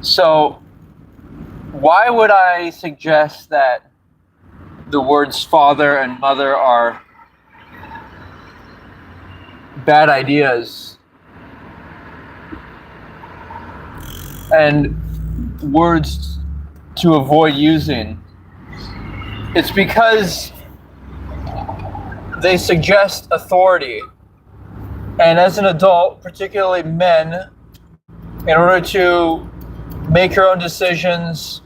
So, why would I suggest that the words father and mother are bad ideas and words to avoid using? It's because they suggest authority. And as an adult, particularly men, in order to make your own decisions,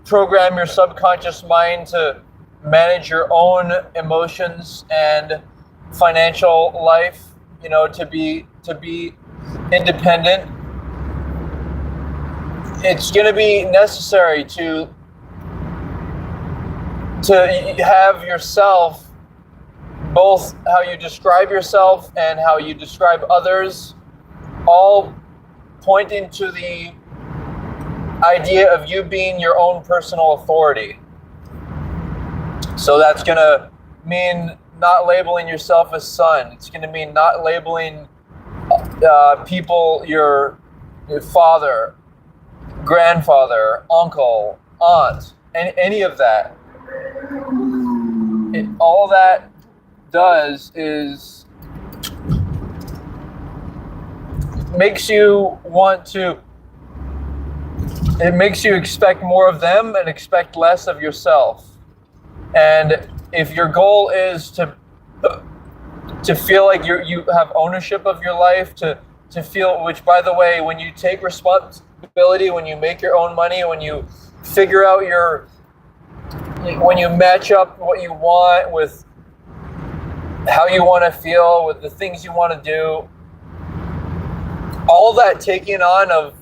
program your subconscious mind to manage your own emotions and financial life, to be independent, it's going to be necessary to have yourself, both how you describe yourself and how you describe others, all pointing to the idea of you being your own personal authority. So that's going to mean not labeling yourself as son. It's going to mean not labeling people your father, grandfather, uncle, aunt, any of that. All that does is makes you expect more of them and expect less of yourself. And if your goal is to feel like you have ownership of your life, to feel, which by the way, when you take responsibility, when you make your own money, when you figure out when you match up what you want with how you want to feel, with the things you want to do, all that taking on of,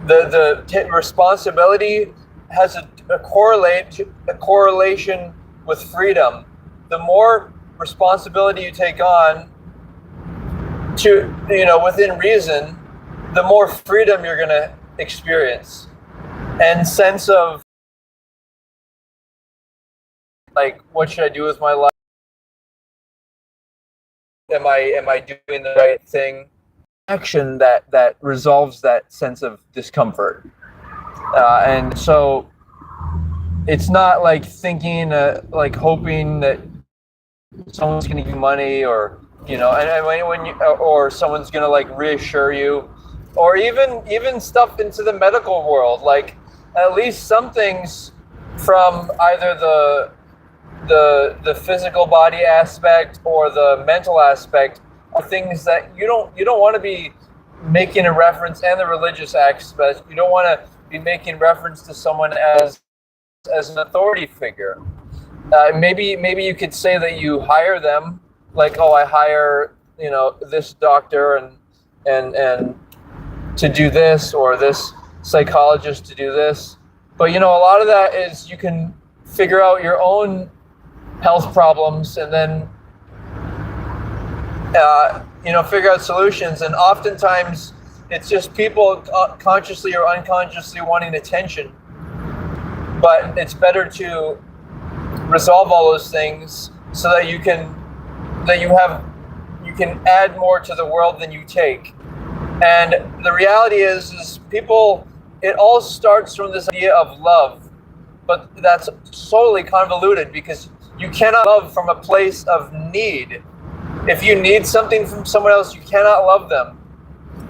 the responsibility has a correlation with freedom. The more responsibility you take on within reason, the more freedom you're going to experience, and sense of like, what should I do with my life? Am I doing the right thing? Action that resolves that sense of discomfort. And so it's not like thinking, like hoping that someone's going to give you money, or or someone's going to like reassure you, or even stuff into the medical world. Like, at least some things from either the physical body aspect or the mental aspect are things that you don't want to be making a reference, and the religious aspect, you don't want to be making reference to someone as an authority figure. Maybe you could say that you hire them, like, oh, I hire this doctor and to do this, or this psychologist to do this. But a lot of that is you can figure out your own health problems, and then figure out solutions. And oftentimes it's just people consciously or unconsciously wanting attention. But it's better to resolve all those things so that you can add more to the world than you take. And the reality is people, it all starts from this idea of love, but that's totally convoluted, because you cannot love from a place of need. If you need something from someone else, you cannot love them.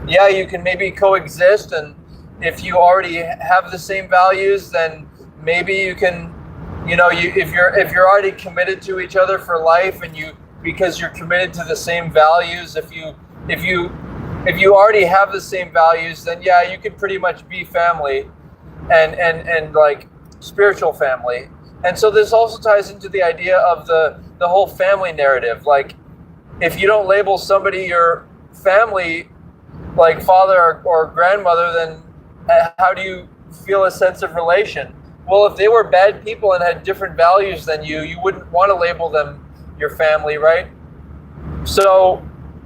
Yeah, you can maybe coexist, and if you already have the same values, then maybe you can, if you're already committed to each other for life, and because you're committed to the same values, if you already have the same values, then yeah, you could pretty much be family, and like spiritual family. And so this also ties into the idea of the whole family narrative. Like, if you don't label somebody your family, like father or grandmother, then how do you feel a sense of relation? Well, if they were bad people and had different values than you wouldn't want to label them your family, right? So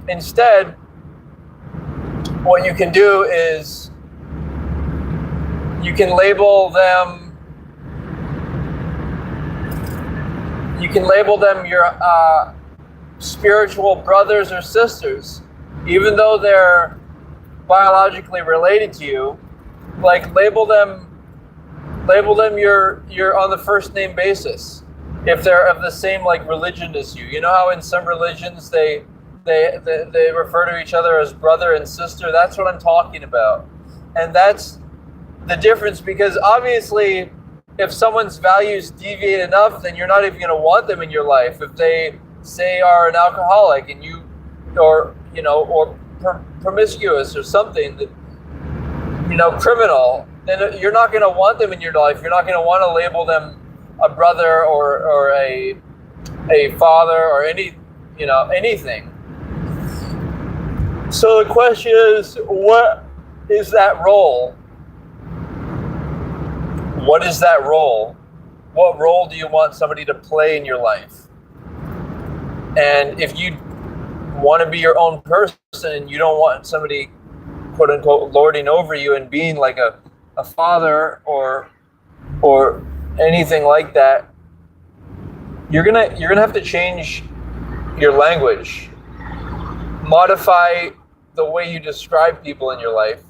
instead, what you can do is you can label them your spiritual brothers or sisters, even though they're biologically related to you, like label them you're on the first name basis. If they're of the same like religion as you. You know how in some religions they refer to each other as brother and sister? That's what I'm talking about. And that's the difference, because obviously if someone's values deviate enough, then you're not even going to want them in your life. If they say are an alcoholic and you, or promiscuous or something, that, criminal, then you're not going to want them in your life. You're not going to want to label them a brother or a father or anything. So the question is, what is that role? What is that role? What role do you want somebody to play in your life? And if you want to be your own person and you don't want somebody, quote unquote, lording over you and being like a father or anything like that, you're gonna have to change your language, modify the way you describe people in your life,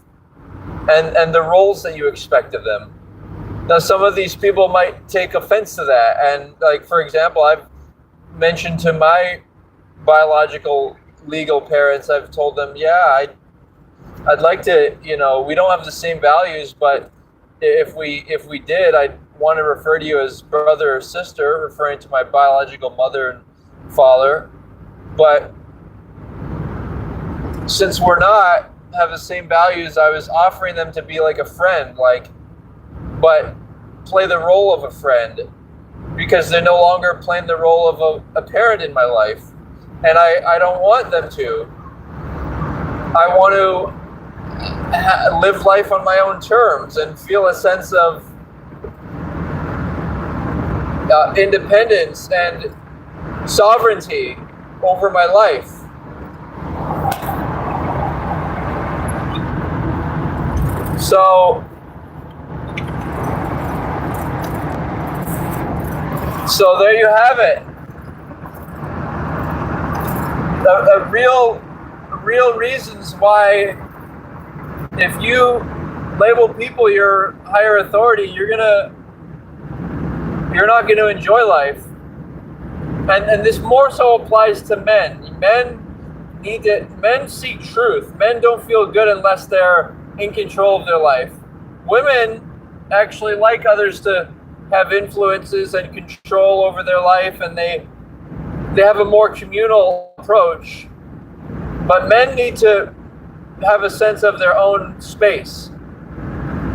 and the roles that you expect of them. Now, some of these people might take offense to that, and like, for example, I've mentioned to my biological legal parents, I've told them, yeah, I'd like to, we don't have the same values, but if we did, I'd want to refer to you as brother or sister, referring to my biological mother and father. But since we're not have the same values, I was offering them to be like a friend, but play the role of a friend, because they're no longer playing the role of a parent in my life. And I don't want them to. I want to live life on my own terms and feel a sense of independence and sovereignty over my life. So there you have it. The real reasons why, if you label people your higher authority, you're not gonna enjoy life. And this more so applies to men. Men seek truth. Men don't feel good unless they're in control of their life. Women actually like others to have influences and control over their life, and they have a more communal approach. But men need to have a sense of their own space.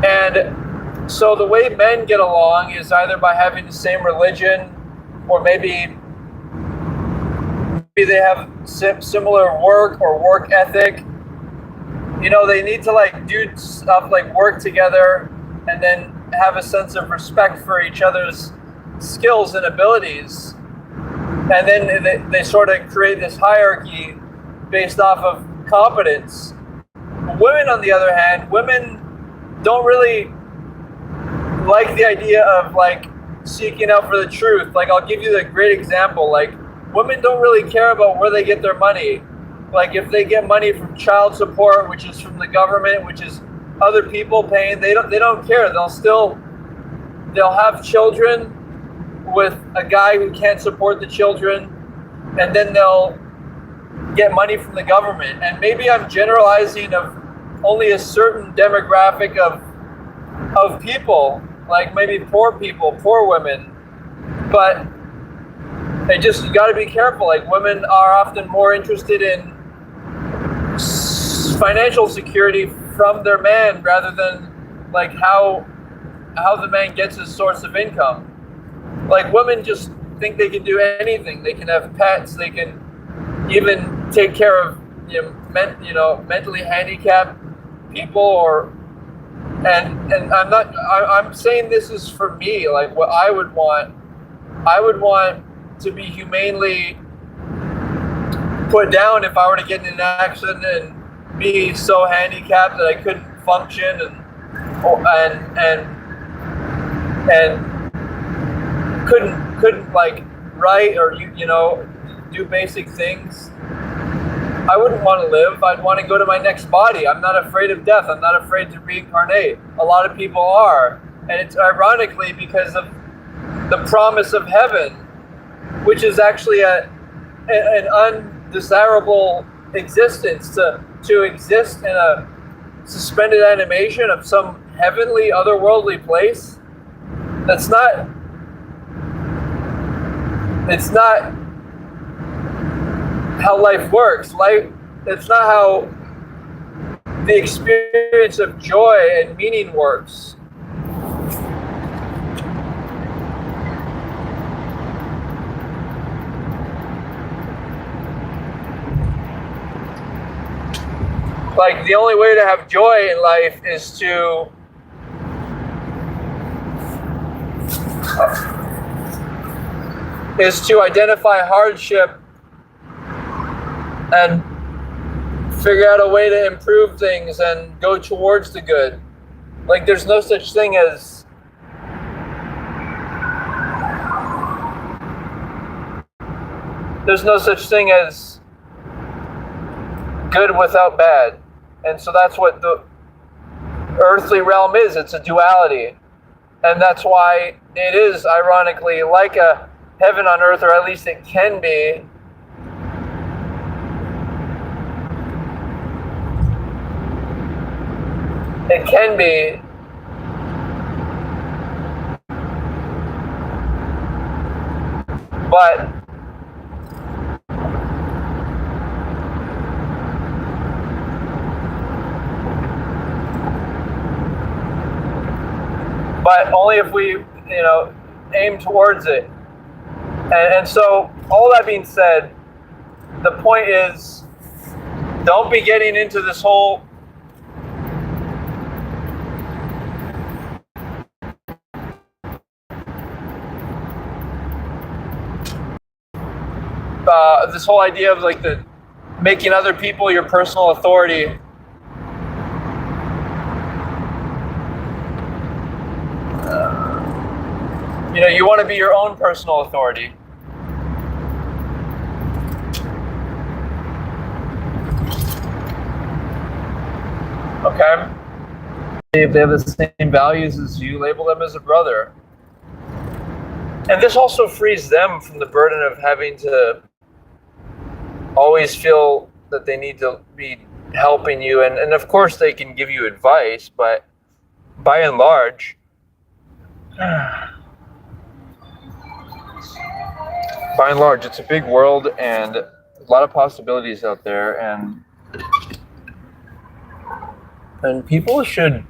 And so the way men get along is either by having the same religion, or maybe they have similar work or work ethic. They need to do stuff like work together and then have a sense of respect for each other's skills and abilities. And then they sort of create this hierarchy based off of competence. Women, on the other hand, don't really like the idea of seeking out for the truth. I'll give you a great example. Women don't really care about where they get their money. If they get money from child support, which is from the government, which is other people paying, they don't care. They'll have children with a guy who can't support the children, and then they'll get money from the government. And maybe I'm generalizing of only a certain demographic of people, like maybe poor people, poor women. But you got to be careful. Women are often more interested in financial security from their man rather than how the man gets his source of income. Women just think they can do anything. They can have pets. They can even take care of mentally handicapped people. I'm saying this is for me. What I would want to be humanely put down if I were to get in an accident and be so handicapped that I couldn't function and couldn't write or do basic things. I wouldn't want to live. I'd want to go to my next body. I'm not afraid of death. I'm not afraid to reincarnate. A lot of people are. And it's ironically because of the promise of heaven, which is actually an undesirable existence, to exist in a suspended animation of some heavenly, otherworldly place. It's not how life works. It's not how the experience of joy and meaning works. Like, the only way to have joy in life is to identify hardship and figure out a way to improve things and go towards the good. Like, there's no such thing as good without bad. And so that's what the earthly realm is. It's a duality. And that's why it is, ironically, like a heaven on earth, or at least it can be. It can be. But only if we, aim towards it. And so, all that being said, the point is, don't be getting into this whole idea of like making other people your personal authority. You want to be your own personal authority. Okay? If they have the same values as you, label them as a brother. And this also frees them from the burden of having to always feel that they need to be helping you. And of course they can give you advice, but by and large, it's a big world and a lot of possibilities out there, and people should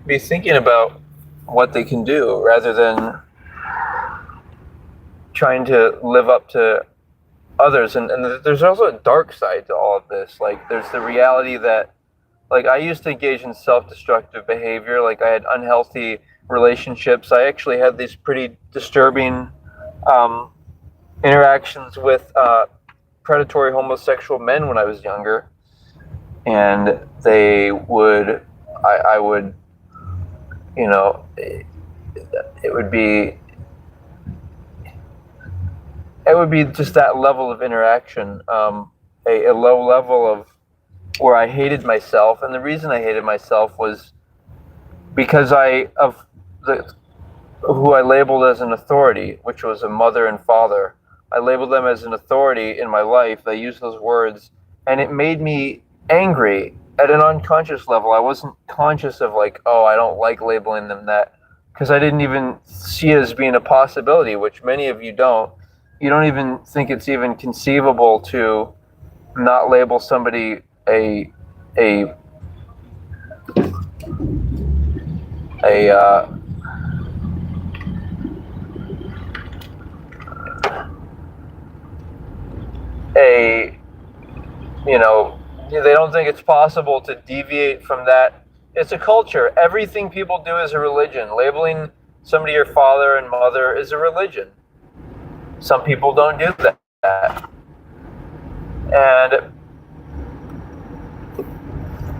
be thinking about what they can do rather than trying to live up to others. And there's also a dark side to all of this. Like, there's the reality that, like, I used to engage in self-destructive behavior. Like, I had unhealthy relationships. I actually had these pretty disturbing interactions with predatory homosexual men when I was younger. And I would, it would be just that level of interaction, a low level of where I hated myself. And the reason I hated myself was because of who I labeled as an authority, which was a mother and father. I labeled them as an authority in my life. I used those words, and it made me angry at an unconscious level. I wasn't conscious of like, oh, I don't like labeling them that, because I didn't even see it as being a possibility, which many of you don't. You don't even think it's even conceivable to not label somebody a they don't think it's possible to deviate from that. It's a culture. Everything people do is a religion. Labeling somebody your father and mother is a religion. Some people don't do that.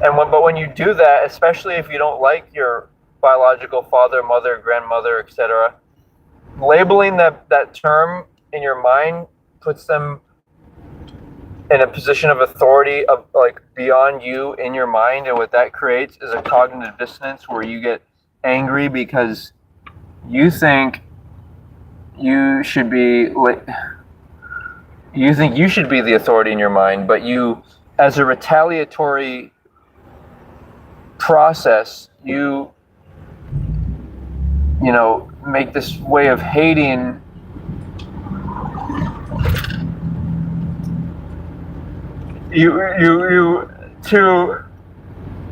But when you do that, especially if you don't like your biological father, mother, grandmother, etc., labeling that term in your mind puts them in a position of authority of like beyond you in your mind, and what that creates is a cognitive dissonance where you get angry because you think you should be like you think you should be the authority in your mind, but you, as a retaliatory process, you know, make this way of hating you to,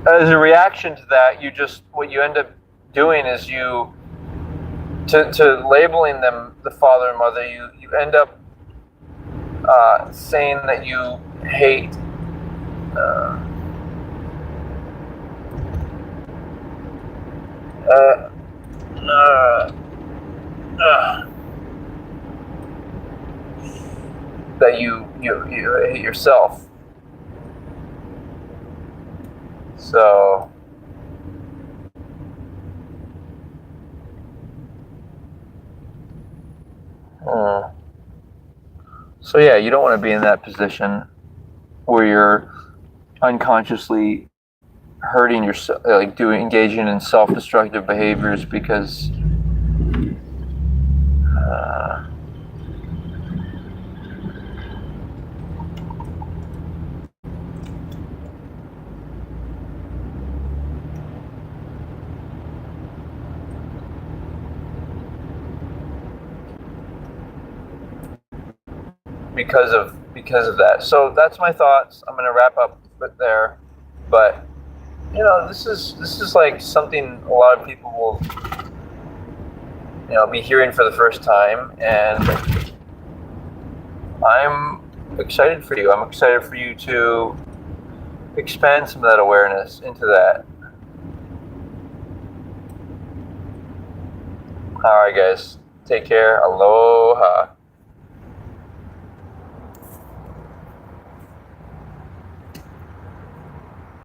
as a reaction to that, you just, what you end up doing is you, to labeling them the father and mother, you end up saying that you hate uh, uh, uh, that you hate yourself. So so yeah, you don't want to be in that position where you're unconsciously hurting yourself, like engaging in self-destructive behaviors because because of that. So that's my thoughts. I'm going to wrap up with there, but you know, this is like something a lot of people will, you know, be hearing for the first time, and I'm excited for you. I'm excited for you to expand some of that awareness into that. All right, guys. Take care. Aloha.